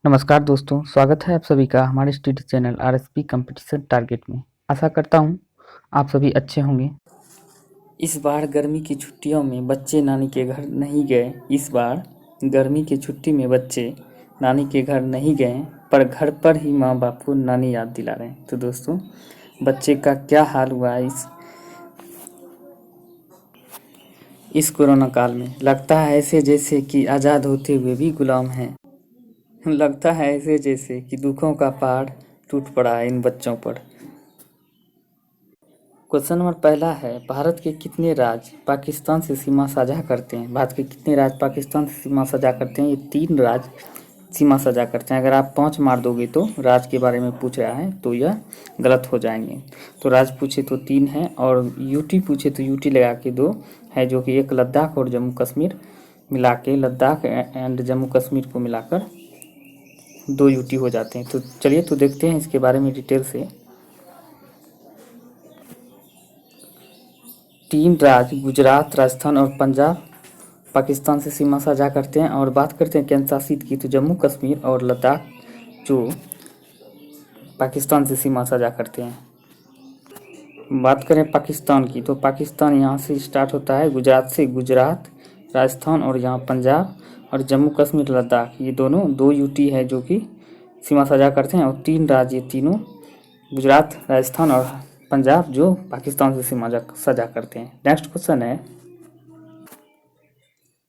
नमस्कार दोस्तों, स्वागत है आप सभी का हमारे study channel RSP competition target में। आशा करता हूँ आप सभी अच्छे होंगे। इस बार गर्मी की छुट्टियों में बच्चे नानी के घर नहीं गए। इस बार गर्मी की छुट्टी में बच्चे नानी के घर नहीं गए, पर घर पर ही माँ बाप को नानी याद दिला रहे हैं। तो दोस्तों, बच्चे का क्या हाल हुआ है इस कोरोना काल में। लगता है ऐसे जैसे कि आज़ाद होते हुए भी गुलाम हैं। लगता है ऐसे जैसे कि दुखों का पहाड़ टूट पड़ा है इन बच्चों पर। क्वेश्चन नंबर पहला है, भारत के कितने राज्य पाकिस्तान से सीमा साझा करते हैं? भारत के कितने राज्य पाकिस्तान से सीमा साझा करते हैं? ये 3 राज्य सीमा साझा करते हैं। अगर आप 5 मार दोगे तो राज्य के बारे में पूछ रहा है तो यह गलत हो जाएंगे। तो राज्य पूछे तो 3 है, और यूटी पूछे तो यूटी लगा के 2 है, जो कि एक लद्दाख और जम्मू कश्मीर मिला के, लद्दाख एंड जम्मू कश्मीर को मिलाकर 2 यूटी हो जाते हैं। तो चलिए तो देखते हैं इसके बारे में डिटेल से। 3 राज्य गुजरात, राजस्थान और पंजाब पाकिस्तान से सीमा साझा करते हैं। और बात करते हैं केंद्र शासित की, तो जम्मू कश्मीर और लद्दाख जो पाकिस्तान से सीमा साझा करते हैं। बात करें पाकिस्तान की, तो पाकिस्तान यहाँ से स्टार्ट होता है, गुजरात से, गुजरात, राजस्थान और यहाँ पंजाब, और जम्मू कश्मीर लद्दाख, ये दोनों 2 यूटी है जो कि सीमा साझा करते हैं। और 3 राज्य, ये तीनों गुजरात, राजस्थान और पंजाब, जो पाकिस्तान से सीमा साझा करते हैं। नेक्स्ट क्वेश्चन है,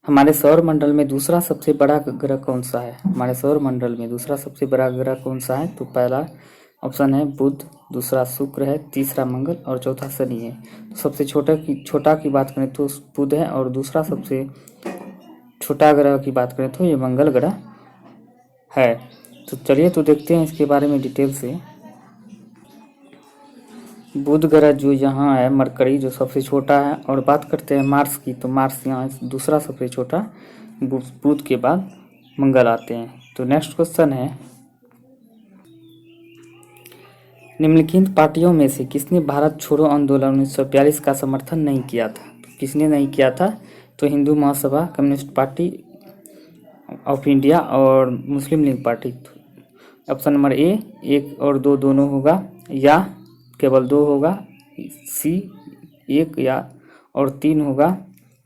हमारे सौर मंडल में दूसरा सबसे बड़ा ग्रह कौन सा है? हमारे सौर मंडल में दूसरा सबसे बड़ा ग्रह कौन सा है? तो पहला ऑप्शन है बुध, दूसरा शुक्र है, तीसरा मंगल और चौथा शनि है। तो सबसे छोटा की बात करें तो बुध है, और दूसरा सबसे छोटा ग्रह की बात करें तो ये मंगल ग्रह है। तो चलिए तो देखते हैं इसके बारे में डिटेल से। बुध ग्रह जो यहाँ है, मरकरी जो सबसे छोटा है। और बात करते हैं मार्स की, तो मार्स यहाँ दूसरा सबसे छोटा, बुध के बाद मंगल आते हैं। तो नेक्स्ट क्वेश्चन है, निम्नलिखित पार्टियों में से किसने भारत छोड़ो आंदोलन 1942 का समर्थन नहीं किया था? तो किसने नहीं किया था? तो Hindu Mahasabha, communist party of India और Muslim league party. Option number A 1 और 2 दोनों होगा, या केवल 2 होगा, सी 1 या और 3 होगा,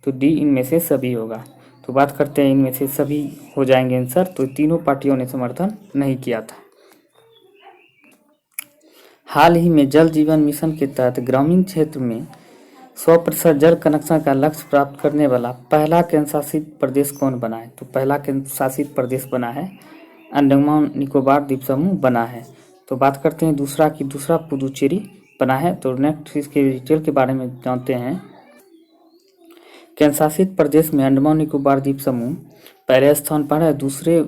तो डी इनमें से सभी होगा। तो बात करते हैं इनमें से सभी हो जाएंगे आंसर। तो तीनों पार्टियों ने समर्थन नहीं किया था। हाल ही में जल जीवन मिशन के तहत ग्रामीण क्षेत्र में 100% जल कनेक्शन का लक्ष्य प्राप्त करने वाला पहला केंद्र शासित प्रदेश कौन बना है? तो पहला केंद्र शासित प्रदेश बना है अंडमान निकोबार द्वीप समूह बना है। तो बात करते हैं दूसरा पुदुचेरी बना है। तो नेक्स्ट इसके डिटेल के बारे में जानते हैं। केंद्र शासित प्रदेश में अंडमान निकोबार द्वीप समूह पहले स्थान पर है। दूसरे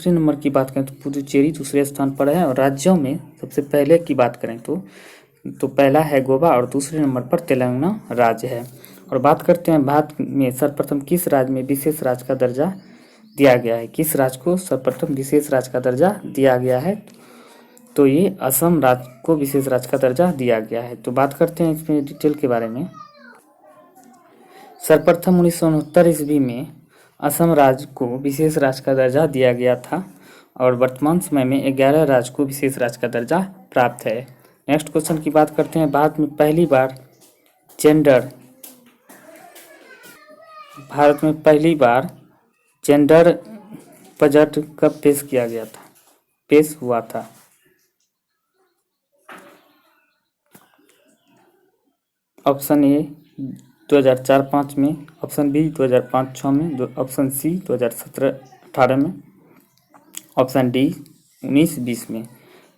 नंबर की बात करें तो पुदुचेरी दूसरे स्थान पर है। और राज्यों में सबसे पहले की बात करें तो पहला है गोवा और दूसरे नंबर पर तेलंगाना राज्य है। और बात करते हैं भारत में सर्वप्रथम किस राज्य में विशेष राज्य का दर्जा दिया गया है? किस राज्य को सर्वप्रथम विशेष राज्य का दर्जा दिया गया है? तो ये असम राज्य को विशेष राज्य का दर्जा दिया गया है। तो बात करते हैं इसमें डिटेल के बारे में। सर्वप्रथम 1969 ईस्वी में असम राज्य को विशेष राज्य का दर्जा दिया गया था, और वर्तमान समय में 11 राज्य को विशेष राज्य का दर्जा प्राप्त है। नेक्स्ट क्वेश्चन की बात करते हैं, भारत में पहली बार जेंडर बजट कब पेश हुआ था? ऑप्शन ए 2004-05 में, ऑप्शन बी 2005-06 में, ऑप्शन सी 2017-18 में, ऑप्शन डी 19-20 में।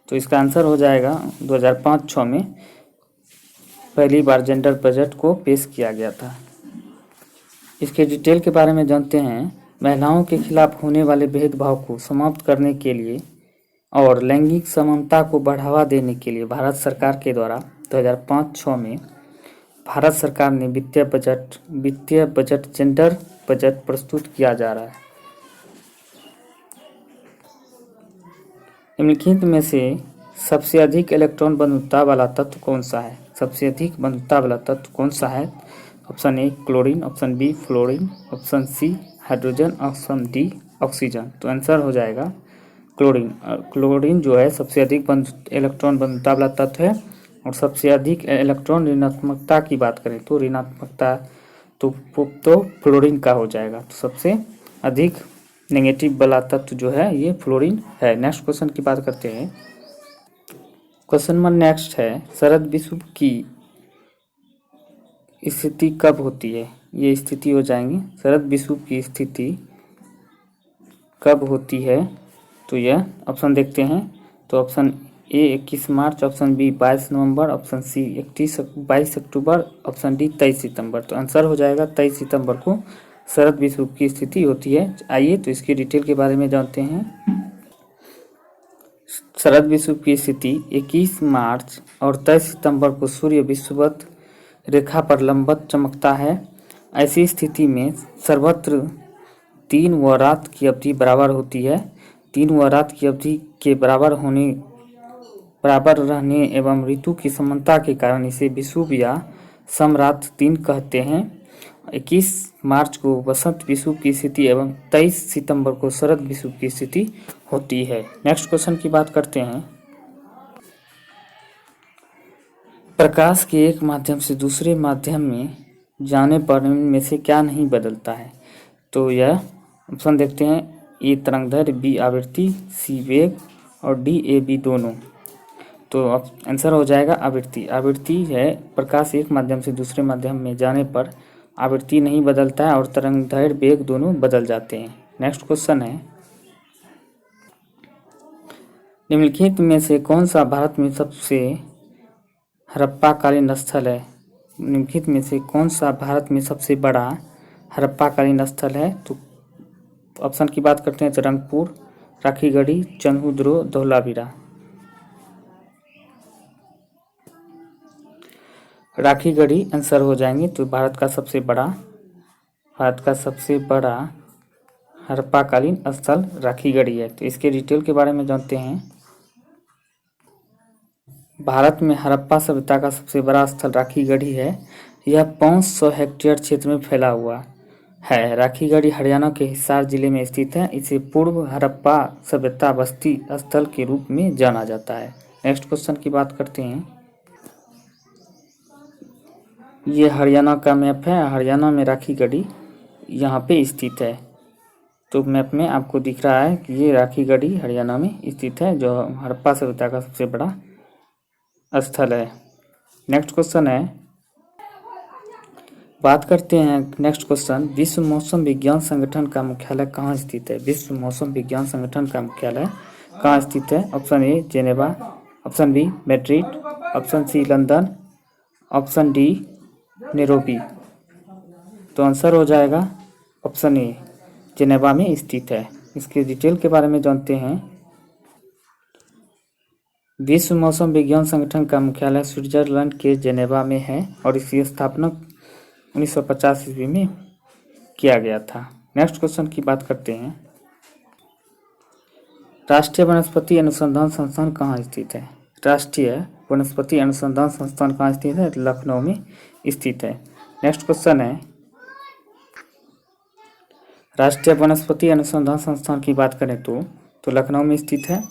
तो इसका आंसर हो जाएगा 2005-06 में पहली बार जेंडर बजट को पेश किया गया था। इसके डिटेल के बारे में जानते हैं। महिलाओं के खिलाफ होने वाले भेदभाव को समाप्त करने के लिए और लैंगिक समानता को बढ़ावा देने के लिए भारत सरकार के द्वारा 2005-06 में भारत सरकार ने वित्तीय बजट जेंडर बजट प्रस्तुत किया जा रहा है। निम्नलिखित में से सबसे अधिक इलेक्ट्रॉन बंधुता वाला तत्व कौन सा है? सबसे अधिक बंधुता वाला तत्व कौन सा है? Option A chlorine, option B fluorine, option C hydrogen, option D oxygen. तो आंसर हो जाएगा क्लोरीन। क्लोरीन जो है सबसे अधिक इलेक्ट्रॉन बंधुता वाला तत्व है और सबसे अधिक इलेक्ट्रॉन ऋणात्मकता की बात करें तो ऋणात्मकता तो फ्लोरीन का हो जाएगा। तो सबसे अधिक नेगेटिव वाला तत्व जो है ये फ्लोरीन है। नेक्स्ट क्वेश्चन की बात करते हैं। क्वेश्चन नंबर नेक्स्ट है, शरद विषुव की स्थिति कब होती है? ये स्थिति हो जाएंगी, शरद विषुव की स्थिति कब होती है? तो यह ऑप्शन देखते हैं। तो option A 21 March, option B 22 नवंबर, ऑप्शन सी 22 अक्टूबर, ऑप्शन डी 23 सितंबर। तो आंसर हो जाएगा 23 सितंबर को शरद विषुव की स्थिति होती है। आइए तो इसकी डिटेल के बारे में जानते हैं। शरद विषुव की स्थिति 21 मार्च और 23 सितंबर को सूर्य विषुवत रेखा पर लंबवत चमकता है। ऐसी स्थिति में सर्वत्र 3 व रात की अवधि बराबर होती है। 3 व रात की अवधि के बराबर रहने एवं ऋतु की समानता के कारण इसे विषुव या समरात दिन कहते हैं। 21 मार्च को वसंत विषुव की स्थिति एवं 23 सितंबर को शरद विषुव की स्थिति होती है। नेक्स्ट क्वेश्चन की बात करते हैं। प्रकाश के एक माध्यम से दूसरे माध्यम में जाने पर इनमें से क्या नहीं बदलता है? तो यह ऑप्शन देखते हैं। ए तरंगदैर्घ्य, बी आवृत्ति, सी वेग और डी ए बी दोनों। तो आंसर हो जाएगा आवृत्ति। आवृत्ति है प्रकाश एक माध्यम से दूसरे माध्यम में जाने पर आवृत्ति नहीं बदलता है और तरंगदैर्घ्य वेग दोनों बदल जाते हैं। नेक्स्ट क्वेश्चन है, निम्नलिखित में से कौन सा भारत में सबसे हड़प्पाकालीन स्थल है? निम्नलिखित में से कौन सा भारत में सबसे बड़ा हड़प्पाकालीन स्थल है? तो ऑप्शन की बात करते हैं तो रंगपुर, राखीगढ़ी, चंद्रद्रोह, धौलावीरा। राखीगढ़ी आंसर हो जाएंगे। तो भारत का सबसे बड़ा हड़प्पाकालीन स्थल राखीगढ़ी है। तो इसके डिटेल के बारे में जानते हैं। भारत में हड़प्पा सभ्यता का सबसे बड़ा स्थल राखीगढ़ी है। यह 500 हेक्टेयर क्षेत्र में फैला हुआ है। राखीगढ़ी हरियाणा के हिसार जिले में स्थित है। इसे पूर्व हड़प्पा सभ्यता बस्ती स्थल के रूप में जाना जाता है। नेक्स्ट क्वेश्चन की बात करते हैं। ये हरियाणा का मैप है। हरियाणा में राखीगढ़ी यहाँ पे स्थित है। तो मैप में आपको दिख रहा है कि ये राखीगढ़ी हरियाणा में स्थित है, जो हड़प्पा सभ्यता का सबसे बड़ा स्थल है। नेक्स्ट क्वेश्चन है, बात करते हैं। नेक्स्ट क्वेश्चन, विश्व मौसम विज्ञान संगठन का मुख्यालय कहाँ स्थित है? विश्व मौसम विज्ञान संगठन का मुख्यालय कहाँ स्थित है? Option A Geneva, option B Madrid, option C London, option D Nairobi. तो आंसर हो जाएगा ऑप्शन ए जेनेवा में स्थित है। इसके डिटेल के बारे में जानते हैं। विश्व मौसम विज्ञान संगठन का मुख्यालय स्विट्जरलैंड के जेनेवा में है और इसकी स्थापना 1950 ईस्वी में किया गया था। नेक्स्ट क्वेश्चन की बात करते हैं। राष्ट्रीय वनस्पति अनुसंधान संस्थान कहाँ स्थित है? राष्ट्रीय वनस्पति अनुसंधान संस्थान कहाँ स्थित है? लखनऊ में स्थित है। नेक्स्ट क्वेश्चन है, राष्ट्रीय वनस्पति अनुसंधान संस्थान की बात करें तो लखनऊ में स्थित है।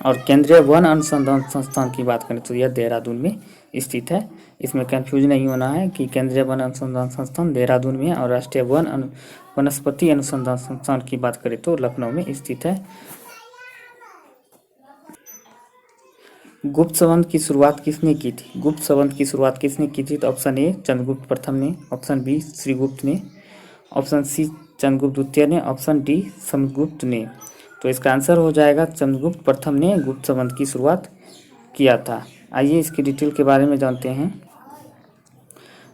और केंद्रीय वन अनुसंधान संस्थान की बात करें तो यह देहरादून में स्थित है। इसमें कंफ्यूज नहीं होना है कि केंद्रीय वन अनुसंधान संस्थान देहरादून में है और राष्ट्रीय वनस्पति अनुसंधान संस्थान की बात करें तो लखनऊ में स्थित है। गुप्त संवत की शुरुआत किसने की थी? गुप्त संवत की शुरुआत किसने की थी? तो ऑप्शन ए चंद्रगुप्त प्रथम ने, ऑप्शन बी श्रीगुप्त ने, ऑप्शन सी चंद्रगुप्त द्वितीय ने, ऑप्शन डी समुद्रगुप्त ने। तो इसका आंसर हो जाएगा चंद्रगुप्त प्रथम ने गुप्त संवत की शुरुआत किया था। आइए इसकी डिटेल के बारे में जानते हैं।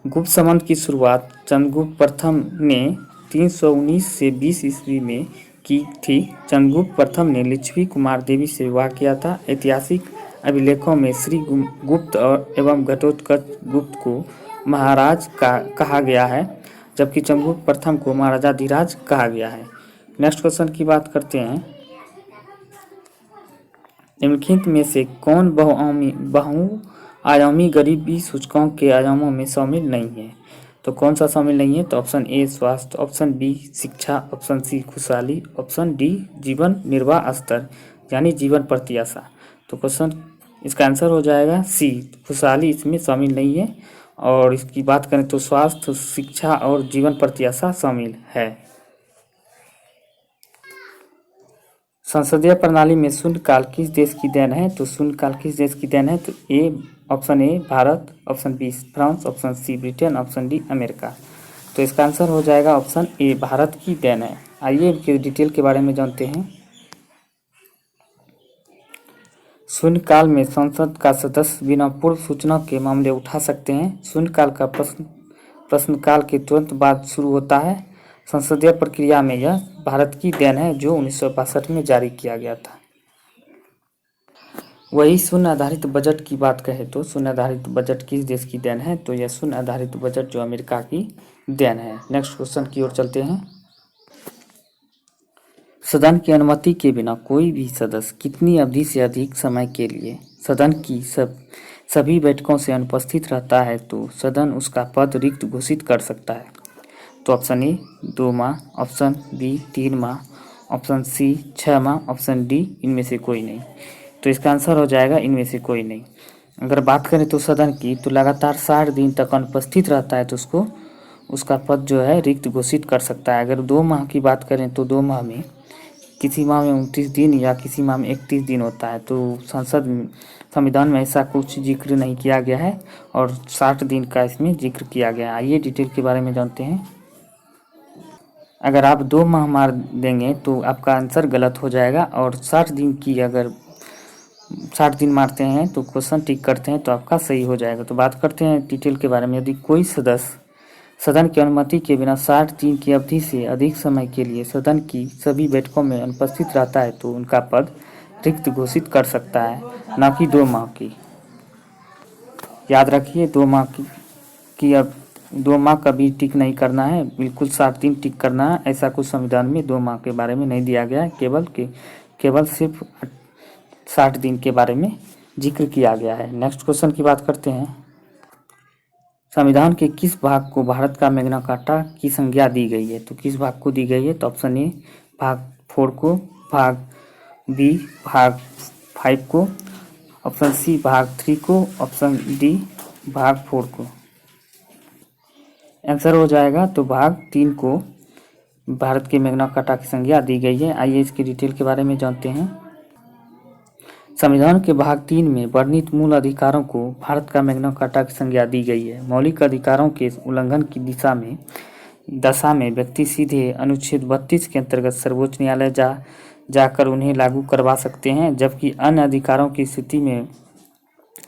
गुप्त संवत की शुरुआत चंद्रगुप्त प्रथम ने 319 से 20 ईस्वी में की थी। चंद्रगुप्त प्रथम ने लिच्छवी कुमार देवी से विवाह किया था। ऐतिहासिक अभिलेखों में श्री गुप्त एवं घटोत्कच गुप्त को महाराज कहा गया है, जबकि चंद्रगुप्त प्रथम को महाराजा धीराज कहा गया है। नेक्स्ट क्वेश्चन की बात करते हैं। निम्नलिखित में से कौन बहुआयामी गरीबी सूचकांक के आयामों में शामिल नहीं है? तो कौन सा शामिल नहीं है? तो ऑप्शन ए स्वास्थ्य, ऑप्शन बी शिक्षा, ऑप्शन सी खुशहाली, ऑप्शन डी जीवन निर्वाह स्तर यानी जीवन प्रत्याशा। तो क्वेश्चन इसका आंसर हो जाएगा सी, खुशहाली इसमें शामिल नहीं है। और इसकी बात करें तो स्वास्थ्य, शिक्षा और जीवन प्रत्याशा शामिल है। संसदीय प्रणाली में शून्यकाल किस देश की देन है? तो शून्यकाल किस देश की देन है? तो option A Bharat, option B France, option C Britain, option D America. तो इसका आंसर हो जाएगा ऑप्शन ए, भारत की देन है। आइए इनके डिटेल के बारे में जानते हैं। शून्यकाल में संसद का सदस्य बिना पूर्व सूचना के मामले उठा सकते हैं। शून्यकाल का प्रश्नकाल के तुरंत बाद शुरू होता है। संसदीय प्रक्रिया में यह भारत की देन है जो 1962 में जारी किया गया था। वही शून्य आधारित बजट की बात कहें तो शून्य आधारित बजट किस देश की देन है? तो यह शून्य आधारित बजट जो अमेरिका की देन है। नेक्स्ट क्वेश्चन की ओर चलते हैं। सदन की अनुमति के बिना कोई भी सदस्य कितनी अवधि से अधिक समय के लिए सदन की सभी बैठकों से अनुपस्थित रहता है तो सदन उसका पद रिक्त घोषित कर सकता है? तो ऑप्शन ए 2 माह, ऑप्शन बी 3 माह, ऑप्शन सी 6 माह, ऑप्शन डी इनमें से कोई नहीं। तो इसका आंसर हो जाएगा इनमें से कोई नहीं। अगर बात करें तो सदन की, तो लगातार 60 दिन तक अनुपस्थित रहता है तो उसको उसका पद जो है रिक्त घोषित कर सकता है। अगर 2 माह की बात करें तो 2 माह में किसी माह में 29 दिन या किसी माह में 31 दिन होता है। तो संविधान में ऐसा कुछ जिक्र नहीं किया गया है और 60 दिन का इसमें जिक्र किया गया है। आइए डिटेल के बारे में जानते हैं। अगर आप 2 माह मार देंगे तो आपका आंसर गलत हो जाएगा और 60 दिन की अगर 60 दिन मारते हैं तो क्वेश्चन टिक करते हैं तो आपका सही हो जाएगा। तो बात करते हैं डिटेल के बारे में। यदि कोई सदस्य सदन की अनुमति के बिना 60 दिन की अवधि से अधिक समय के लिए सदन की सभी बैठकों में अनुपस्थित रहता है तो उनका पद रिक्त घोषित कर सकता है, न कि 2 माह की। याद रखिए 2 माह की अब 2 माह कभी टिक नहीं करना है, बिल्कुल 60 दिन टिक करना है। ऐसा कुछ संविधान में 2 माह के बारे में नहीं दिया गया है, केवल सिर्फ 60 दिन के बारे में जिक्र किया गया है। नेक्स्ट क्वेश्चन की बात करते हैं। संविधान के किस भाग को भारत का मैग्ना कार्टा की संज्ञा दी गई है? तो किस भाग को दी गई है? तो ऑप्शन ए भाग 4 को, भाग बी भाग 5 को, ऑप्शन सी भाग 3 को, ऑप्शन डी भाग 4 को। आंसर हो जाएगा तो भाग 3 को भारत के मैग्ना कार्टा की संज्ञा दी गई है। आइए इसकी डिटेल के बारे में जानते हैं। संविधान के भाग 3 में वर्णित मूल अधिकारों को भारत का मैग्ना कार्टा की संज्ञा दी गई है। मौलिक अधिकारों के उल्लंघन की दशा में व्यक्ति सीधे अनुच्छेद 32 के अंतर्गत सर्वोच्च न्यायालय जाकर उन्हें लागू करवा सकते हैं, जबकि अन्य अधिकारों की स्थिति में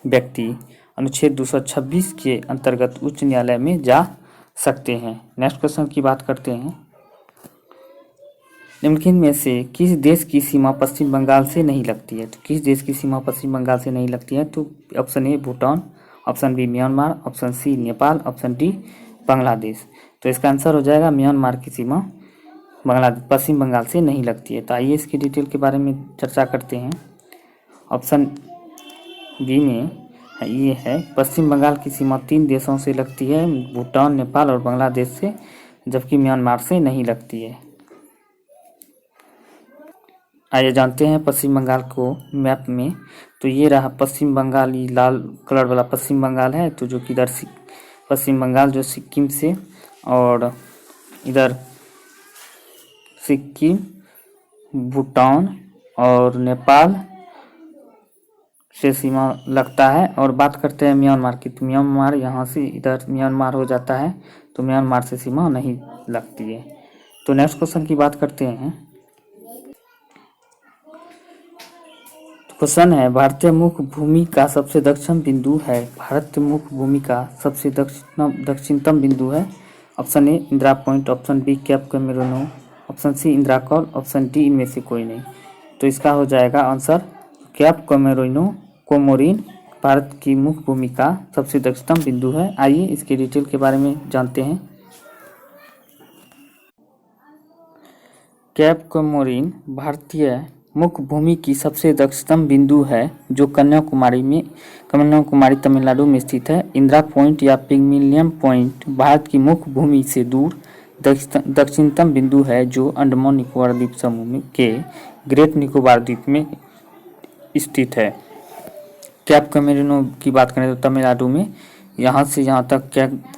व्यक्ति अनुच्छेद 226 के अंतर्गत उच्च न्यायालय में जा सकते हैं। नेक्स्ट क्वेश्चन की बात करते हैं। निम्नलिखित में से किस देश की सीमा पश्चिम बंगाल से नहीं लगती है? तो किस देश की सीमा पश्चिम बंगाल से नहीं लगती है? तो option A Bhutan, option B Myanmar, option C Nepal, option D Bangladesh. तो इसका आंसर हो जाएगा म्यांमार की सीमा पश्चिम बंगाल से नहीं लगती है। तो आइए इसकी डिटेल के बारे में चर्चा करते हैं। ऑप्शन बी में ये है पश्चिम बंगाल की सीमा 3 देशों से लगती है, भूटान, नेपाल और बांग्लादेश से, जबकि म्यांमार से नहीं लगती है। आइए जानते हैं पश्चिम बंगाल को मैप में। तो ये रहा पश्चिम बंगाल, ये लाल कलर वाला पश्चिम बंगाल है। तो जो कि इधर पश्चिम बंगाल जो सिक्किम से और इधर सिक्किम, भूटान और नेपाल से सीमा लगता है। और बात करते हैं म्यांमार की, तो म्यांमार यहाँ से इधर म्यांमार हो जाता है, तो म्यांमार से सीमा नहीं लगती है। तो नेक्स्ट क्वेश्चन की बात करते हैं। क्वेश्चन है भारतीय मुख्य भूमि का सबसे दक्षिण बिंदु है। भारतीय मुख्य भूमि का सबसे दक्षिणतम बिंदु है। Option A Indira point, option B cape कैमरूनो, option C Indira col, option D इनमें से कोई नहीं। तो इसका हो जाएगा आंसर कैप कोमोरिन भारत की मुख्य भूमि का सबसे दक्षिणतम बिंदु है। आइए इसके डिटेल के बारे में जानते हैं। कैप कोमोरिन भारतीय मुख्य भूमि की सबसे दक्षिणतम बिंदु है जो कन्याकुमारी तमिलनाडु में स्थित है। इंदिरा पॉइंट या पिग्मलियन पॉइंट भारत की मुख्य भूमि से दूर दक्षिणतम बिंदु है जो अंडमान निकोबार द्वीप समूह के ग्रेट निकोबार द्वीप में स्थित है। कैप कैमरिनो की बात करें तो तमिलनाडु में यहाँ से यहाँ तक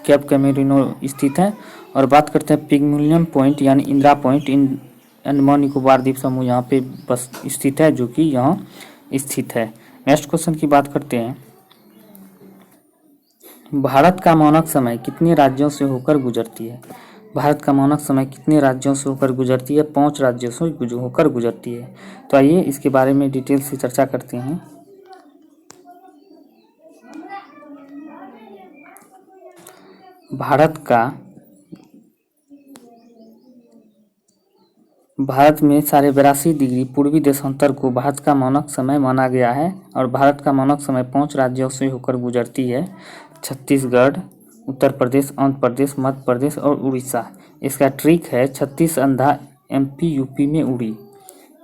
कैप कैमरिनो स्थित है। और बात करते हैं पिग्मलियन पॉइंट यानी इंदिरा पॉइंट अंडमान निकोबार द्वीप समूह यहाँ पे बस स्थित है, जो कि यहाँ स्थित है। नेक्स्ट क्वेश्चन की बात करते हैं। भारत का मानक समय कितने राज्यों से होकर गुजरती है? भारत का मानक समय कितने राज्यों से होकर गुजरती है? 5 राज्यों से होकर गुजरती है। तो आइए इसके बारे में डिटेल से चर्चा करते हैं। भारत में 82.5 डिग्री पूर्वी देशांतर को भारत का मानक समय माना गया है। और भारत का मानक समय 5 राज्यों से होकर गुजरती है: छत्तीसगढ़, उत्तर प्रदेश, आंध्र प्रदेश, मध्य प्रदेश और उड़ीसा। इसका ट्रिक है 36 अंधा MP UP में उड़ी।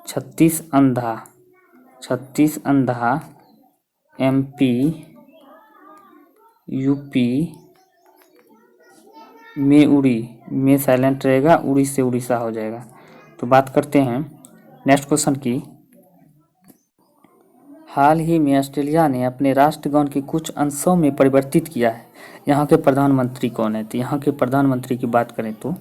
36 अंधा MP UP में उड़ी में साइलेंट रहेगा, उड़ी से उड़ीसा हो जाएगा। तो बात करते हैं नेक्स्ट क्वेश्चन की। हाल ही में ऑस्ट्रेलिया ने अपने राष्ट्रगान के कुछ अंशों में परिवर्तित किया है। यहाँ के प्रधानमंत्री कौन है? तो यहाँ के प्रधानमंत्री की बात करें तो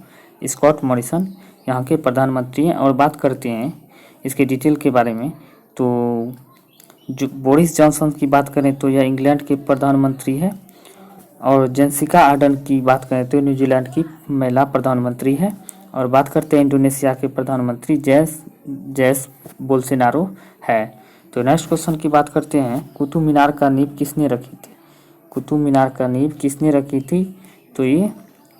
स्कॉट मॉरिसन यहाँ के प्रधानमंत्री हैं। और बात करते हैं इसके डिटेल के बारे में, तो जो बोरिस जॉनसन की बात करें तो यह इंग्लैंड के प्रधानमंत्री है। और जेसिका आर्डर्न की बात करें तो न्यूजीलैंड की महिला प्रधानमंत्री है। और बात करते हैं इंडोनेशिया के प्रधानमंत्री जैस बोल्सोनारो है। तो नेक्स्ट क्वेश्चन की बात करते हैं। कुतुब मीनार का नींव किसने रखी थी? कुतुब मीनार का नींव किसने रखी थी? तो ये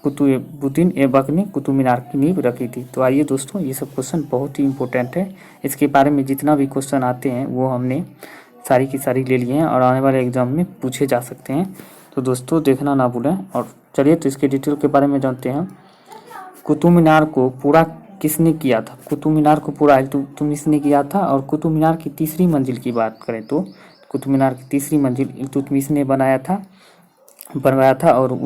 कुतुबुद्दीन ऐबक ने कुतुब मीनार की नींव रखी थी। तो आइए दोस्तों, ये सब क्वेश्चन बहुत ही इंपॉर्टेंट है। इसके बारे में जितना भी क्वेश्चन आते हैं वो हमने सारी की सारी ले लिए हैं और आने वाले एग्जाम में पूछे जा सकते हैं। तो दोस्तों देखना ना भूलें। और चलिए तो इसके डिटेल के बारे में जानते हैं। कुतुब मीनार को पूरा किसने किया था? कुतुब मीनार को पूरा इल्तुतमिश ने किया था। और कुतुब मीनार की तीसरी मंजिल की बात करें तो कुतुब मीनार की तीसरी मंजिल इल्तुतमिश ने बनवाया था। और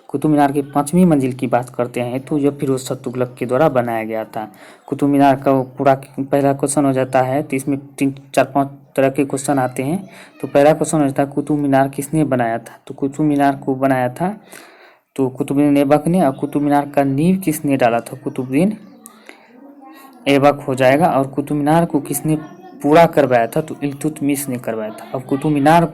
कुतुब मीनार की 5वीं मंजिल की बात करते हैं तो यह फिरोज शाह तुगलक के द्वारा बनाया गया था। कुतुब मीनार का पूरा पहला क्वेश्चन हो जाता है, तो इसमें 3-4-5 तरह के क्वेश्चन आते हैं। तो पहला क्वेश्चन हो जाता है कुतुब मीनार किसने बनाया था? तो कुतुब मीनार को बनाया था तो कुतुबुद्दीन ऐबक ने। और कुतुब मीनार का नींव किसने डाला था? कुतुबुद्दीन ऐबक हो जाएगा। और कुतुब मीनार को किसने पूरा करवाया था? तो इल्तुतमिश ने करवाया था। अब कुतुब मीनार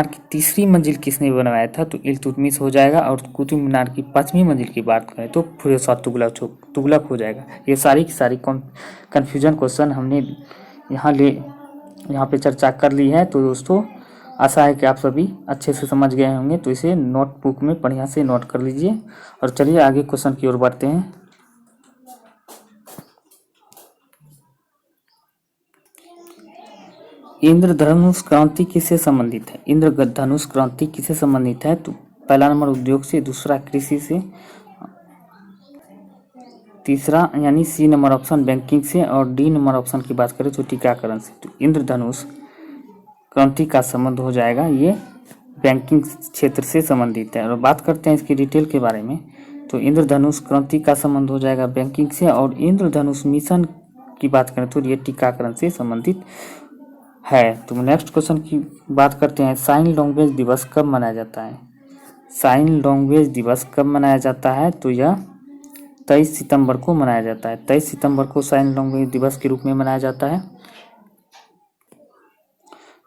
की तीसरी मंजिल किसने बनवाया था? तो इल्तुतमिश हो जाएगा। और कुतुब मीनार की 5वीं मंजिल की बात करें तो फिरोज शाह तुगलक हो जाएगा। ये सारी की सारी कन्फ्यूजन क्वेश्चन हमने यहाँ पे चर्चा कर ली है। तो दोस्तों आशा है कि आप सभी अच्छे से समझ गए होंगे। तो इसे नोटबुक में बढ़िया से नोट कर लीजिए। और चलिए आगे क्वेश्चन की ओर बढ़ते हैं। इंद्रधनुष क्रांति किससे संबंधित है? इंद्रधनुष क्रांति किससे संबंधित है? तो पहला नंबर उद्योग से, दूसरा कृषि से, तीसरा यानी C नंबर ऑप्शन बैंकिंग से, और D नंबर ऑप्शन की बात करें तो टीकाकरण से। तो इंद्रधनुष क्रांति का संबंध हो जाएगा, ये बैंकिंग क्षेत्र से संबंधित है। और बात करते हैं इसकी डिटेल के बारे में। तो इंद्रधनुष क्रांति का संबंध हो जाएगा बैंकिंग से। और इंद्रधनुष मिशन की बात करें तो ये टीकाकरण से संबंधित है। तो नेक्स्ट क्वेश्चन की बात करते हैं। साइन लैंग्वेज दिवस कब मनाया जाता है? साइन लैंग्वेज दिवस कब मनाया जाता है? तो यह 23 सितंबर को मनाया जाता है। 23 सितंबर को साइन लैंग्वेज दिवस के रूप में मनाया जाता है।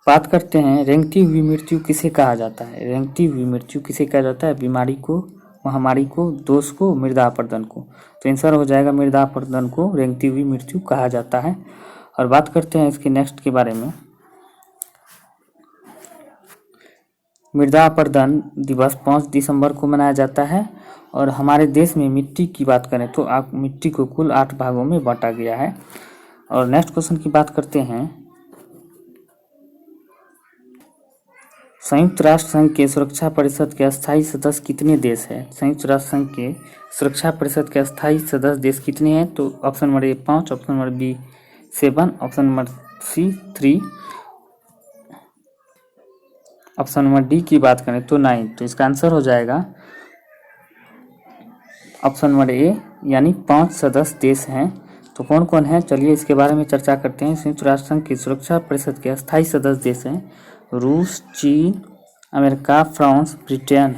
बात करते हैं रेंगती हुई मृत्यु किसे कहा जाता है? रेंगती हुई मृत्यु किसे कहा जाता है? बीमारी को, महामारी को, दोष को, मृदापर्दन को। तो आंसर हो जाएगा मृदापर्दन को रेंगती हुई मृत्यु कहा जाता है। और बात करते हैं इसके नेक्स्ट के बारे में। मृदापर्दन दिवस 5 दिसंबर को मनाया जाता है। और हमारे देश में मिट्टी की बात करें तो मिट्टी को कुल 8 भागों में बांटा गया है। और नेक्स्ट क्वेश्चन की बात करते हैं। संयुक्त राष्ट्र संघ के सुरक्षा परिषद के अस्थायी सदस्य कितने देश हैं? संयुक्त राष्ट्र संघ के सुरक्षा परिषद के अस्थायी सदस्य देश कितने हैं? तो option number A 5, option number B 7, option number C 3, option number D की बात करें तो 9। तो इसका आंसर हो जाएगा ऑप्शन नंबर ए, यानी 5 सदस्य देश हैं। तो कौन कौन है, चलिए इसके बारे में चर्चा करते हैं। संयुक्त राष्ट्र संघ की सुरक्षा परिषद के अस्थायी सदस्य देश हैं रूस, चीन, अमेरिका, फ्रांस, ब्रिटेन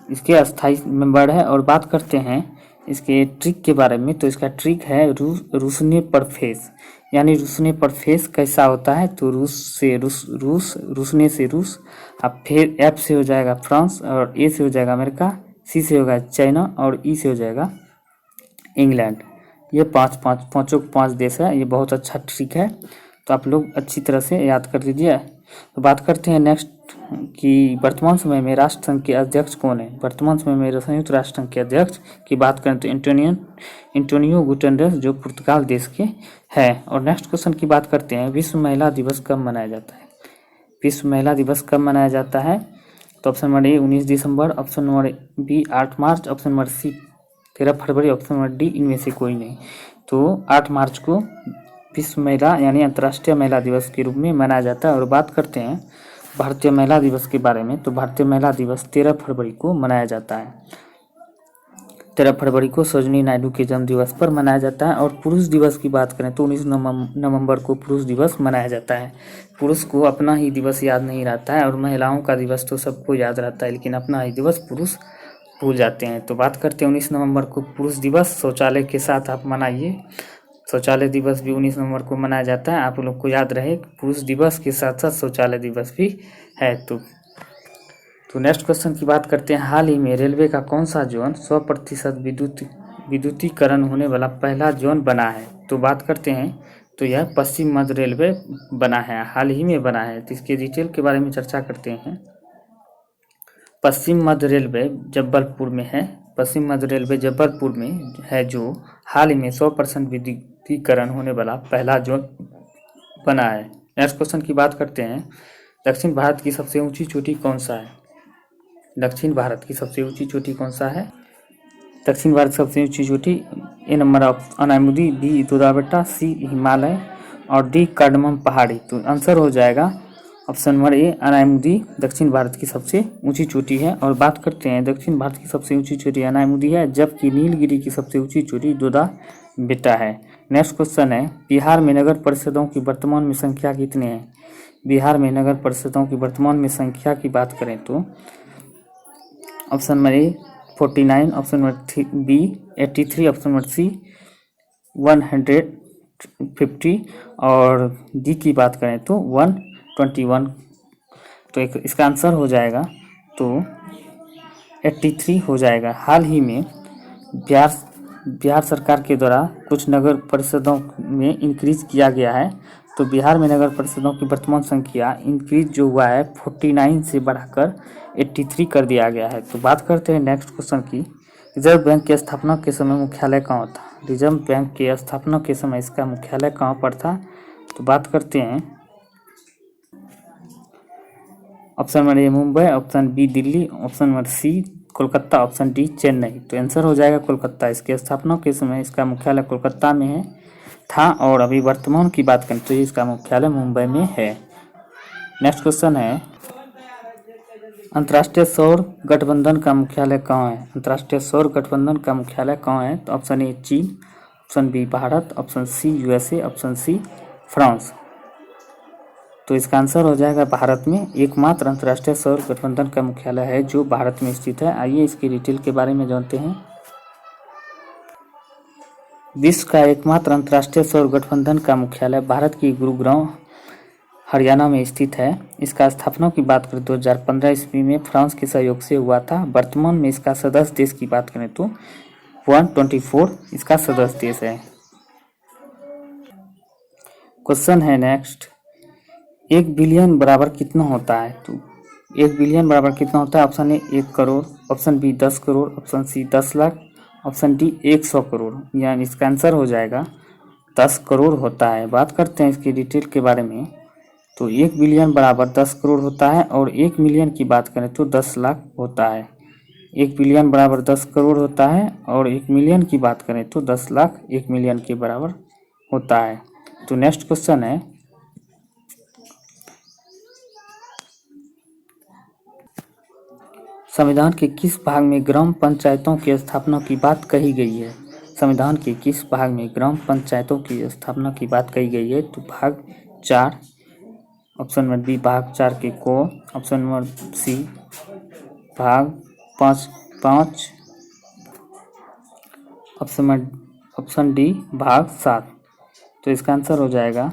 इसके अस्थायी मेंबर है। और बात करते हैं इसके ट्रिक के बारे में, तो इसका ट्रिक है रूसने पर फेस, यानी रूसने पर फेस कैसा होता है? तो रूस से रूसने से रूस, अब फिर एफ से हो जाएगा फ्रांस, और ए से हो जाएगा अमेरिका, सी से होगा चाइना, और ई से हो जाएगा इंग्लैंड। ये पाँचों 5 देश है। ये बहुत अच्छा ट्रिक है, तो आप लोग अच्छी तरह से याद कर लीजिए। तो बात करते हैं नेक्स्ट कि वर्तमान समय में राष्ट्र संघ के अध्यक्ष कौन है? वर्तमान समय में संयुक्त राष्ट्र संघ के अध्यक्ष की बात करें तो एंटोनियो गुटेरेस, जो पुर्तगाल देश के हैं। और नेक्स्ट क्वेश्चन की बात करते हैं, विश्व महिला दिवस कब मनाया जाता है? विश्व महिला दिवस कब मनाया जाता है? तो ऑप्शन नंबर ए 19 दिसंबर, option number B 8 March, option number C 13 फरवरी, ऑप्शन नंबर डी इनमें से कोई नहीं। तो 8 मार्च को विश्व महिला यानी अंतर्राष्ट्रीय महिला दिवस के रूप में मनाया जाता है। और बात करते हैं भारतीय महिला दिवस के बारे में, तो भारतीय महिला दिवस 13 फरवरी को मनाया जाता है। 13 फरवरी को सरोजिनी नायडू के जन्म दिवस पर मनाया जाता है। और पुरुष दिवस की बात करें तो 19 नवंबर को पुरुष दिवस मनाया जाता है। पुरुष को अपना ही दिवस याद नहीं रहता है, और महिलाओं का दिवस तो सबको याद रहता है, लेकिन अपना ही दिवस पुरुष भूल जाते हैं। तो बात करते हैं 19 नवंबर को पुरुष दिवस, शौचालय के साथ आप मनाइए। शौचालय दिवस भी 19 नवंबर को मनाया जाता है। आप लोग को याद रहे पुरुष दिवस के साथ साथ शौचालय दिवस भी है। तो नेक्स्ट क्वेश्चन की बात करते हैं, हाल ही में रेलवे का कौन सा जोन 100% विद्युतीकरण होने वाला पहला जोन बना है? तो बात करते हैं तो यह पश्चिम मध्य रेलवे बना है, हाल ही में बना है। तो इसके डिटेल के बारे में चर्चा करते हैं। पश्चिम मध्य रेलवे जबलपुर में है, पश्चिम मध्य रेलवे जबलपुर में है, जो हाल ही में 100% विद्युतीकरण होने वाला पहला जोन बना है। नेक्स्ट क्वेश्चन की बात करते हैं, दक्षिण भारत की सबसे ऊंची चोटी कौन सा है? दक्षिण भारत की सबसे ऊंची चोटी कौन सा है? दक्षिण भारत की सबसे ऊंची चोटी ए नंबर अनामुदी, बी दुराबेटा, सी हिमालय, और डी कार्डमम पहाड़ी। तो आंसर हो जाएगा ऑप्शन नंबर ए अनामुदी दक्षिण भारत की सबसे ऊंची चोटी है। और बात करते हैं दक्षिण भारत की सबसे ऊंची चोटी अनामुदी है, जबकि नीलगिरी की सबसे ऊंची चोटी दुराबेटा है। नेक्स्ट क्वेश्चन है, बिहार में नगर परिषदों की वर्तमान में संख्या कितनी है? बिहार में नगर परिषदों की वर्तमान में संख्या की बात करें तो option number A 49, option number B 83, option number C 150, और डी की बात करें तो 121। तो इसका आंसर हो जाएगा तो 83 हो जाएगा। हाल ही में बिहार सरकार के द्वारा कुछ नगर परिषदों में इंक्रीज किया गया है। तो बिहार में नगर परिषदों की वर्तमान संख्या इंक्रीज जो हुआ है 49 से बढ़ाकर 83 कर दिया गया है। तो बात करते हैं नेक्स्ट क्वेश्चन की, रिजर्व बैंक की स्थापना के समय मुख्यालय कहाँ था? रिजर्व बैंक के स्थापना के समय इसका मुख्यालय कहाँ पर था? तो बात करते हैं option number A Mumbai, option B Delhi, option number C Kolkata, option D Chennai. तो आंसर हो जाएगा कोलकाता। इसके स्थापना के समय इसका मुख्यालय कोलकाता में था, और अभी वर्तमान की बात करें तो इसका मुख्यालय मुंबई में है। नेक्स्ट क्वेश्चन है, अंतर्राष्ट्रीय सौर गठबंधन का मुख्यालय कहाँ है? अंतर्राष्ट्रीय सौर गठबंधन का मुख्यालय कहाँ है? तो ऑप्शन ए चीन, option B Bharat, option C USA, option C France. तो इसका आंसर हो जाएगा भारत में। एकमात्र अंतर्राष्ट्रीय सौर गठबंधन का मुख्यालय है जो भारत में स्थित है। आइए इसकी डिटेल के बारे में जानते हैं। विश्व का एकमात्र अंतर्राष्ट्रीय सौर गठबंधन का मुख्यालय भारत की गुरुग्राम हरियाणा में स्थित है। इसका स्थापना की बात करें 2015 ईस्वी में फ्रांस के सहयोग से हुआ था। वर्तमान में इसका सदस्य देश की बात करें तो 124 इसका सदस्य देश है। क्वेश्चन है नेक्स्ट, 1 बिलियन बराबर कितना होता है? तो 1 बिलियन बराबर कितना होता है? Option A 1 crore, option B 10 crore, option C 10 lakh, option D 100 crore. यानी इसका आंसर हो जाएगा 10 करोड़ होता है। बात करते हैं इसकी डिटेल के बारे में। तो 1 बिलियन बराबर 10 करोड़ होता है, और 1 मिलियन की बात करें तो 10 लाख होता है। 1 बिलियन बराबर 10 करोड़ होता है, और 1 मिलियन की बात करें तो 10 लाख 1 मिलियन के बराबर होता है। तो नेक्स्ट क्वेश्चन है, संविधान के किस भाग में ग्राम पंचायतों की स्थापना की बात कही गई है? संविधान के किस भाग में ग्राम पंचायतों की स्थापना की बात कही गई है? तो भाग 4, ऑप्शन नंबर बी भाग 4 के को, ऑप्शन नंबर सी भाग 5, ऑप्शन डी भाग 7। तो इसका आंसर हो जाएगा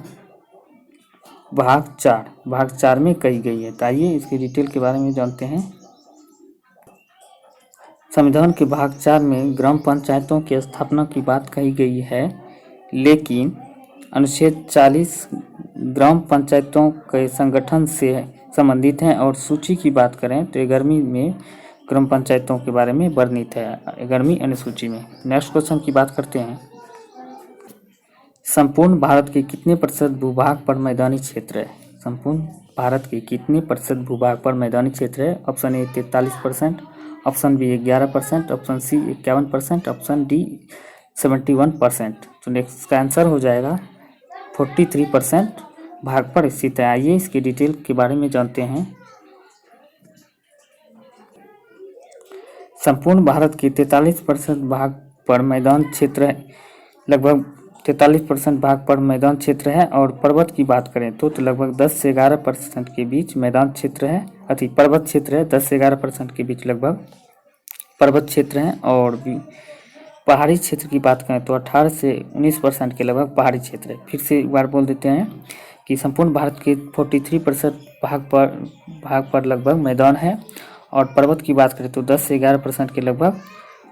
भाग 4। भाग 4 में कही गई है। तो आइए इसकी डिटेल के बारे में जानते हैं। संविधान के भाग 4 में ग्राम पंचायतों की स्थापना की बात कही गई है, लेकिन अनुच्छेद 40 ग्राम पंचायतों के संगठन से संबंधित हैं, और सूची की बात करें तो 11वीं में ग्राम पंचायतों के बारे में वर्णित है, 11वीं अनुसूची में। नेक्स्ट क्वेश्चन की बात करते हैं, संपूर्ण भारत के कितने प्रतिशत भूभाग पर मैदानी क्षेत्र है? संपूर्ण भारत के कितने प्रतिशत भूभाग पर मैदानी क्षेत्र है? Option A 43%, option B 11%, option C 51%, option D 71%। तो नेक्स्ट का आंसर हो जाएगा 43% भाग पर स्थित है। आइए इसकी डिटेल के बारे में जानते हैं। संपूर्ण भारत के 43% भाग पर मैदान क्षेत्र है, लगभग 43% भाग पर मैदान क्षेत्र है, और पर्वत की बात करें तो लगभग 10 से 11% के बीच मैदान क्षेत्र है, अति पर्वत क्षेत्र है। 10 से 11% के बीच लगभग पर्वत क्षेत्र है, और पहाड़ी क्षेत्र की बात करें तो 18 से 19% के लगभग पहाड़ी क्षेत्र है। फिर से एक बार बोल देते हैं कि संपूर्ण भारत के 43% भाग पर लगभग मैदान है, और पर्वत की बात करें तो 10 से 11% के लगभग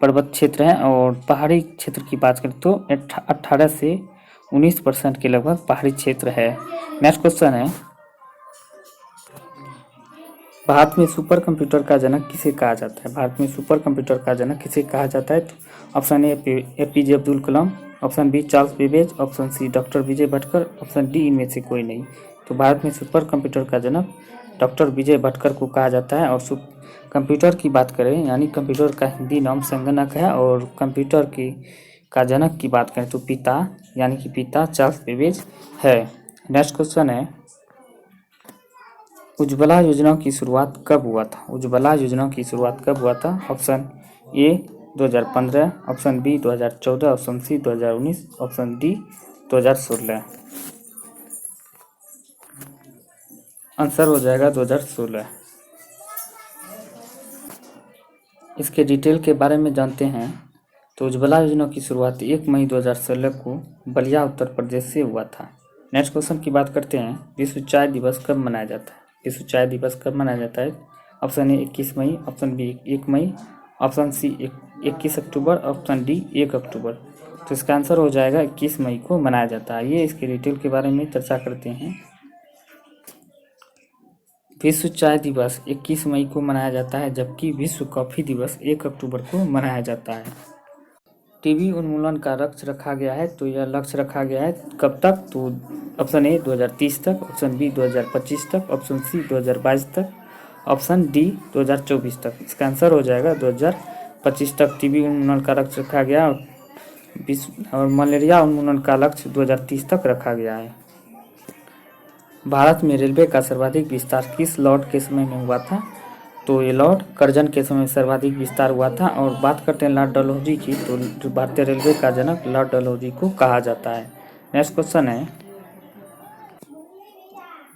पर्वत क्षेत्र है, और पहाड़ी क्षेत्र की बात करें तो 18 से 19% के लगभग पहाड़ी क्षेत्र है। नेक्स्ट क्वेश्चन है, भारत में सुपर कंप्यूटर का जनक किसे कहा जाता है? भारत में सुपर कंप्यूटर का जनक किसे कहा जाता है? तो option A APJ Abdul Kalam, option B Charles Babbage, option C doctor Vijay Bhatkar, option D इनमें से कोई नहीं। तो भारत में सुपर कंप्यूटर का जनक डॉक्टर विजय भटकर को कहा जाता है। और कंप्यूटर की बात करें, यानी कंप्यूटर का हिंदी नाम संगणक है, और कंप्यूटर का जनक की बात करें तो पिता, यानी कि पिता चार्ल्स बेबेज है। नेक्स्ट क्वेश्चन है, उज्ज्वला योजना की शुरुआत कब हुआ था? उज्ज्वला योजना की शुरुआत कब हुआ था? Option A 2015, option B 2014, option C 2019, option D 2016। Answer हो जाएगा 2016। इसके डिटेल के बारे में जानते हैं। तो उज्ज्वला योजना की शुरुआत 1 मई 2016 को बलिया उत्तर प्रदेश से हुआ था। नेक्स्ट क्वेश्चन की बात करते हैं, विश्व चाय दिवस कब मनाया जाता है? विश्व चाय दिवस कब मनाया जाता है? ऑप्शन ए 21 मई, ऑप्शन बी 1 मई, ऑप्शन सी 21 अक्टूबर, ऑप्शन डी 1 अक्टूबर। तो इसका आंसर हो जाएगा 21 मई को मनाया जाता है। ये इसके डिटेल के बारे में चर्चा करते हैं। विश्व चाय दिवस 21 मई को मनाया जाता है, जबकि विश्व कॉफ़ी दिवस 1 अक्टूबर को मनाया जाता है। टीबी उन्मूलन का लक्ष्य रखा गया है, तो यह लक्ष्य रखा गया है कब तक? तो ऑप्शन ए 2030 तक, ऑप्शन बी 2025 तक, ऑप्शन सी 2022 तक, ऑप्शन डी 2024 तक। इसका आंसर हो जाएगा 2025 तक टीबी उन्मूलन का लक्ष्य रखा गया, और मलेरिया उन्मूलन का लक्ष्य 2030 तक रखा गया है। भारत में रेलवे का सर्वाधिक विस्तार किस लॉर्ड के समय में हुआ था? तो ये लॉर्ड कर्जन के समय सर्वाधिक विस्तार हुआ था। और बात करते हैं लॉर्ड डलहौजी की, तो भारतीय रेलवे का जनक लॉर्ड डलहौजी को कहा जाता है। नेक्स्ट क्वेश्चन है,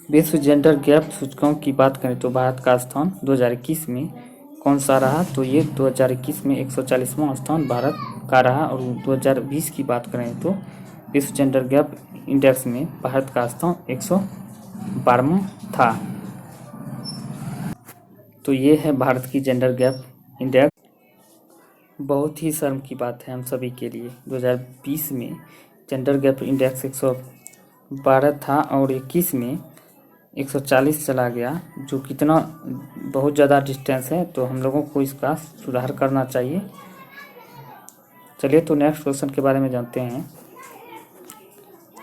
विश्व जेंडर गैप सूचकांक की बात करें तो भारत का स्थान 2021 में कौन सा रहा? तो ये 2021 में 140वां स्थान भारत का रहा। और 2020 की बात करें तो विश्व जेंडर गैप इंडेक्स में भारत का स्थान 112वां था। तो ये है भारत की जेंडर गैप इंडेक्स। बहुत ही शर्म की बात है हम सभी के लिए, 2020 में जेंडर गैप इंडेक्स 112 था, और 21 में 140 चला गया, जो कितना बहुत ज़्यादा डिस्टेंस है। तो हम लोगों को इसका सुधार करना चाहिए। चलिए तो नेक्स्ट क्वेश्चन के बारे में जानते हैं।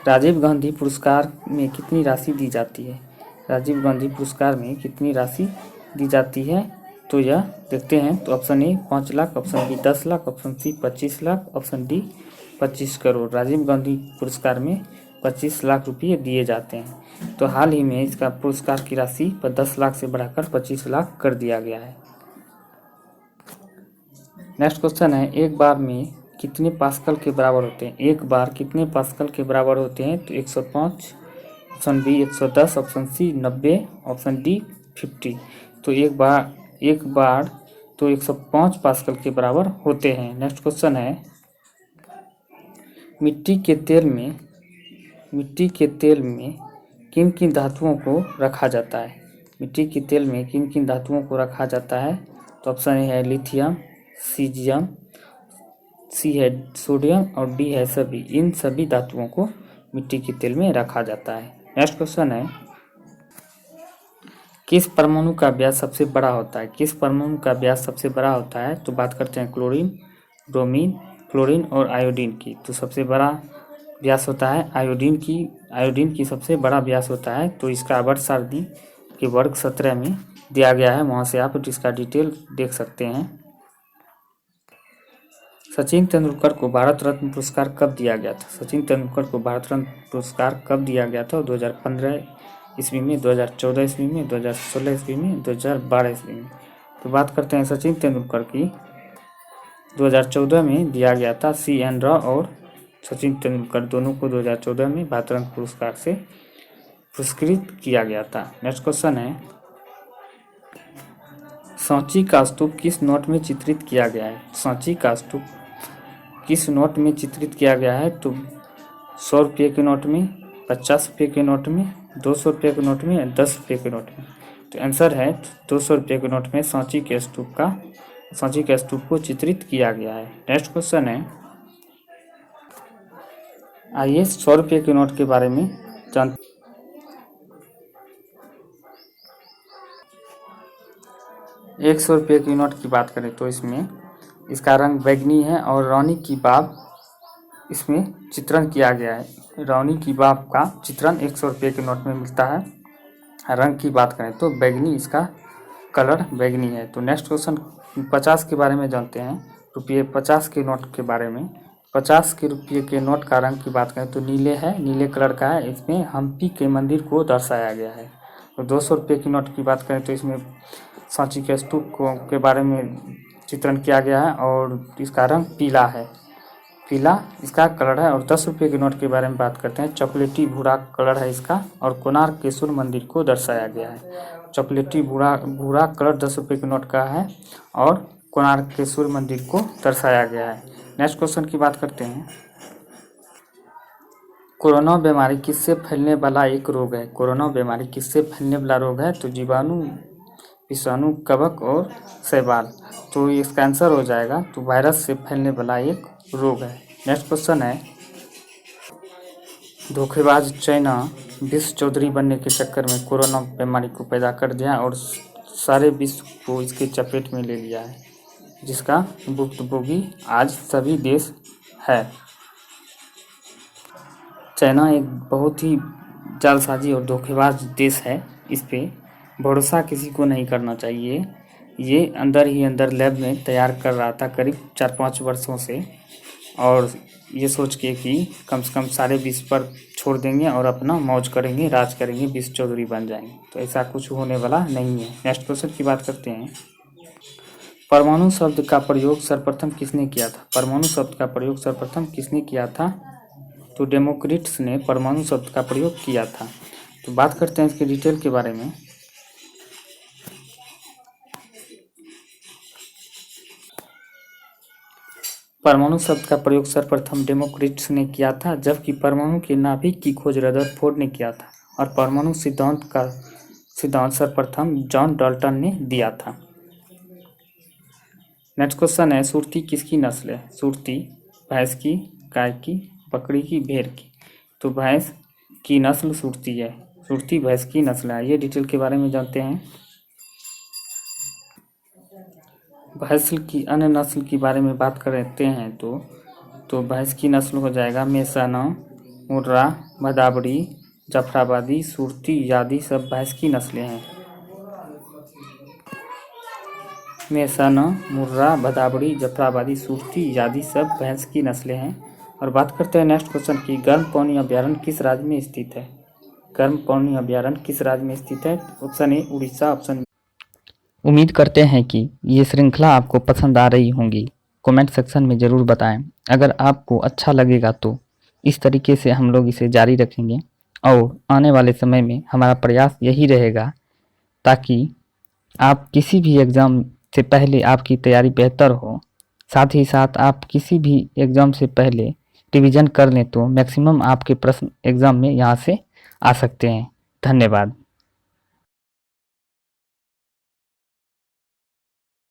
राजीव गांधी पुरस्कार में कितनी राशि दी जाती है? राजीव गांधी पुरस्कार में कितनी राशि दी जाती है? तो यह देखते हैं। तो option A 5 lakh, option B 10 lakh, option C 25 lakh, option D 25 crore. Rajiv Gandhi पुरस्कार में 25 लाख रुपये दिए जाते हैं। तो हाल ही में इसका पुरस्कार की राशि पर 10 लाख से बढ़ाकर 25 लाख कर दिया गया है। नेक्स्ट क्वेश्चन है, एक बार में कितने पास्कल के बराबर होते हैं? एक बार कितने पास्कल के बराबर होते हैं? तो 105, option B 110, option C 90, option D 50। तो एक बार तो 105 पास्कल के बराबर होते हैं। नेक्स्ट क्वेश्चन है, मिट्टी के तेल में किन किन धातुओं को रखा जाता है? मिट्टी के तेल में किन किन धातुओं को रखा जाता है? तो ऑप्शन ए है लिथियम, सीजियम, सी है सोडियम और डी है सभी। इन सभी धातुओं को मिट्टी के तेल में रखा जाता है। नेक्स्ट क्वेश्चन है, किस परमाणु का व्यास सबसे बड़ा होता है? किस परमाणु का व्यास सबसे बड़ा होता है? तो बात करते हैं क्लोरीन, ब्रोमीन, फ्लोरीन और आयोडीन की। तो सबसे बड़ा व्यास होता है आयोडीन की सबसे बड़ा व्यास होता है। तो इसका वर्षसारणी के वर्ग 17 में दिया गया है, वहाँ से आप इसका डिटेल देख सकते हैं। सचिन तेंदुलकर को भारत रत्न पुरस्कार कब दिया गया था? सचिन तेंदुलकर को भारत रत्न पुरस्कार कब दिया गया था? 2015 ईस्वी में, 2014 ईस्वी में, 2016 ईस्वी में, 2012 ईस्वी में। तो बात करते हैं सचिन तेंदुलकर की। 2014 में दिया गया था। CN राव और सचिन तेंदुलकर दोनों को 2014 में भारत रत्न पुरस्कार से पुरस्कृत किया गया था। नेक्स्ट क्वेश्चन है, सांची का स्तूप किस नोट में चित्रित किया गया है? सांची का स्तूप किस नोट में चित्रित किया गया है? तो 100 रुपये के नोट में, 50 रुपये के नोट में, 200 रुपये के नोट में, 10 रुपये के नोट में। तो आंसर है 200 रुपये के नोट में सांची के स्तूप को चित्रित किया गया है। नेक्स्ट क्वेश्चन है, आइए 100 रुपये के नोट के बारे में जानते। 100 रुपये की नोट की बात करें तो इसका रंग बैगनी है और रानी की बाब इसमें चित्रण किया गया है। रानी की बाब का चित्रण 100 रुपये के नोट में मिलता है। रंग की बात करें तो बैगनी, इसका कलर बैगनी है। तो नेक्स्ट क्वेश्चन 50 के बारे में जानते हैं। रुपये 50 के नोट के बारे में। 50 के रुपये के नोट का रंग की बात करें तो नीले कलर का है। इसमें हम्पी के मंदिर को दर्शाया गया है। तो 200 रुपये की नोट की बात करें तो इसमें सांची के स्तूप के बारे में चित्रण किया गया है और इसका रंग पीला है, पीला इसका कलर है। और 10 रुपये के नोट के बारे में बात करते हैं। चॉकलेटी भूरा कलर है इसका और कोणार्क के सूर्य मंदिर को दर्शाया गया है। चॉकलेटी भूरा कलर 10 रुपये के नोट का है और कोणार्क के सूर्य मंदिर को दर्शाया गया है। नेक्स्ट क्वेश्चन की बात करते हैं, कोरोना बीमारी किससे फैलने वाला एक रोग है? कोरोना बीमारी किससे फैलने वाला रोग है? तो जीवाणु, विषाणु, कवक और शैवाल। तो इसका आंसर हो जाएगा तो वायरस से फैलने वाला एक रोग है। नेक्स्ट क्वेश्चन है, धोखेबाज चाइना विश्व चौधरी बनने के चक्कर में कोरोना बीमारी को पैदा कर दिया और सारे विश्व को इसके चपेट में ले लिया है, जिसका भुक्तभोगी आज सभी देश है। चाइना एक बहुत ही जालसाजी और धोखेबाज देश है। इस पे भरोसा किसी को नहीं करना चाहिए। ये अंदर ही अंदर लैब में तैयार कर रहा था करीब 4-5 वर्षों से, और ये सोच के कि कम से कम सारे विश्व पर छोड़ देंगे और अपना मौज करेंगे, राज करेंगे, विश्व चौधरी बन जाएंगे। तो ऐसा कुछ होने वाला नहीं है। नेक्स्ट क्वेश्चन की बात करते हैं, परमाणु शब्द का प्रयोग सर्वप्रथम किसने किया था? परमाणु शब्द का प्रयोग सर्वप्रथम किसने किया था? तो डेमोक्रिटस ने परमाणु शब्द का प्रयोग किया था। तो बात करते हैं इसके डिटेल के बारे में। परमाणु शब्द का प्रयोग सर्वप्रथम डेमोक्रिटस ने किया था, जबकि परमाणु के नाभिक की खोज रदरफोर्ड ने किया था और परमाणु सिद्धांत सर्वप्रथम जॉन डाल्टन ने दिया था। नेक्स्ट क्वेश्चन है, सुरती किसकी नस्ल है? सुरती भैंस की, गाय की, बकरी की, भेड़ की। तो भैंस की नस्ल सुरती है। सुरती भैंस की नस्ल है। ये डिटेल के बारे में जानते हैं। भैंस की अन्य नस्ल के बारे में बात करते हैं तो भैंस की नस्ल हो जाएगा मेसाना, मुर्रा, भदावरी, जफराबादी, सुरती आदि सब भैंस की नस्लें हैं। मेहसाना, मुर्रा, भदावड़ी, जफराबादी, सुरती आदि सब भैंस की नस्लें हैं। और बात करते हैं नेक्स्ट क्वेश्चन की, गर्म पौनी अभ्यारण्य किस राज्य में स्थित है? गर्म पौनी अभ्यारण्य किस राज्य में स्थित है? ऑप्शन ए उड़ीसा, ऑप्शन। उम्मीद करते हैं कि ये श्रृंखला आपको पसंद आ रही होंगी। कमेंट सेक्शन में ज़रूर बताएं। अगर आपको अच्छा लगेगा तो इस तरीके से हम लोग इसे जारी रखेंगे और आने वाले समय में हमारा प्रयास यही रहेगा ताकि आप किसी भी एग्ज़ाम से पहले आपकी तैयारी बेहतर हो। साथ ही साथ आप किसी भी एग्ज़ाम से पहले रिवीजन कर लें तो मैक्सिमम आपके प्रश्न एग्ज़ाम में यहाँ से आ सकते हैं। धन्यवाद।